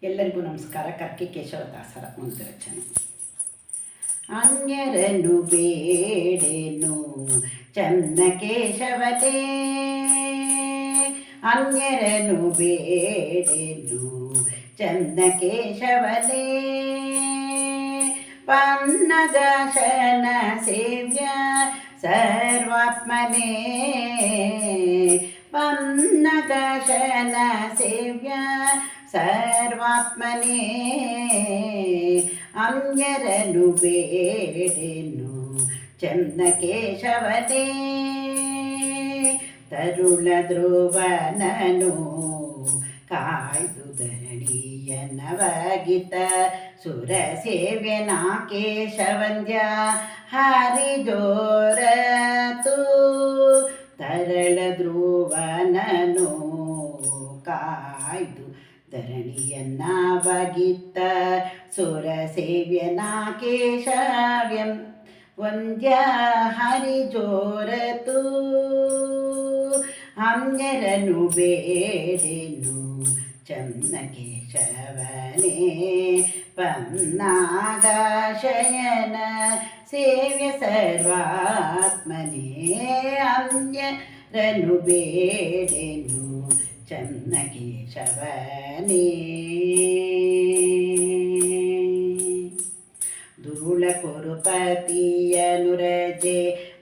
ಎಲ್ಲರಿಗೂ ನಮಸ್ಕಾರ. ಕರ್ಕಿ ಕೇಶವದಾಸರ ಒಂದು ರಚನೆ. ಅನ್ಯರನ್ನು ಬೇಡೇನು ಚನ್ನ ಕೇಶವನೇ, ಅನ್ಯರನ್ನು ಬೇಡೇನು ಚನ್ನ ಕೇಶವನೇ, ಪನ್ನಗಾಶನ ಸೇವ್ಯ ಸರ್ವಾತ್ಮನೇ, ಪನ್ನಗಾಶನ ಸೇವ್ಯ ಸರ್ವಾತ್ಮನೇ, ಅನ್ಯರನ್ನು ಬೇಡೇನು ಚನ್ನ ಕೇಶವನೇ, ತರುಳ ಧ್ರುವನನು ಕಾಯ್ದು ಧರಣಿಯನ್ನವಗಿತ ಸುರ ಸೇವ್ಯನಾ ಕೇಶವಂದ್ಯ ಹರಿಜೋರತು, ತರಳ ಧ್ರುವನನು ಕಾಯ್ದು ಧರಣಿಯನ್ನವಗಿತ ಸುರ ಸೇವ್ಯನಾ ಕೇಶವ್ಯಂ ವಂದ್ಯ ಹರಿಜೋರತು, ಅನ್ಯರನ್ನು ಬೇಡೇನು ಚನ್ನ ಕೇಶವನೇ, ಪನ್ನಾಗಶಯನ ಸೇವ್ಯ ಸರ್ವಾತ್ಮನೇ, ಅನ್ಯರನ್ನು ಬೇಡೇನು ಚನ್ನ ಕೇಶವನೇ. ದುರುಳ ಕುರುಪತಿಯನುರಜೆ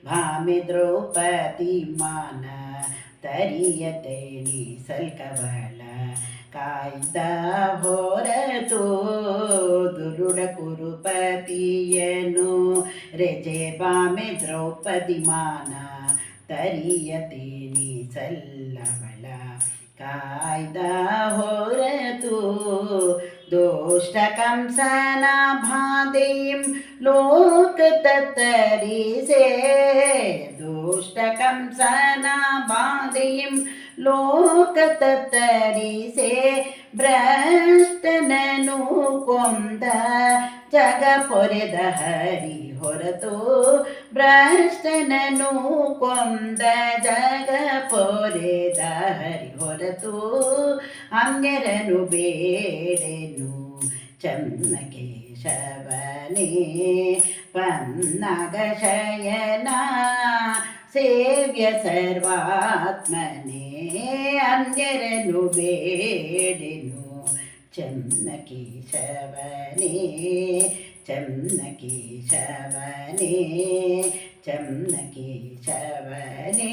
ಭಾಮಿ ದ್ರೌಪದಿ ಮಾನ ತರಿಯತೇಣಿ ಸಲ್ಕವಳ ಕಾಯ್ದ ಹೊರತು, ದುರುಳ ಕುರುಪತಿಯನು ರಜೆ ಭಾಮಿ ದ್ರೌಪದಿ ಮಾನ ತರಿಯತೇಣಿ ಸಲ್ಲವಳ ಕಾಯ್ದ ಹೊರತು, ದುಷ್ಟ ಕಂಸನ ಬಾಧೆಯಂ ಲೋಕತತ್ತರಿಸೆ, ದುಷ್ಟ ಕಂಸನ ಬಾಧೆಯಂ ಲೋಕತತ್ತರಿಸೆ, ಭ್ರಷ್ಟನನು ಕೊಂದ ಜಗ ಪೊರೆದ ಹರಿ ಹೊರತು, ಭ್ರಷ್ಟನನು ಕೊಂದ ಜಗ ಪೊರೆದ ಹರಿ ಹೊರತು, ಅನ್ಯರನ್ನು ಬೇಡೇನು ಚನ್ನ ಕೇಶವನೇ, ಪನ್ನಗಶಯನ ಸೇವ್ಯ ಸರ್ವಾತ್ಮನೇ, ಅನ್ಯರನ್ನು ಬೇಡೇನು ಚನ್ನ ಕೇಶವನೇ, ಚನ್ನ ಕೇಶವನೇ, ಚನ್ನ ಕೇಶವನೇ.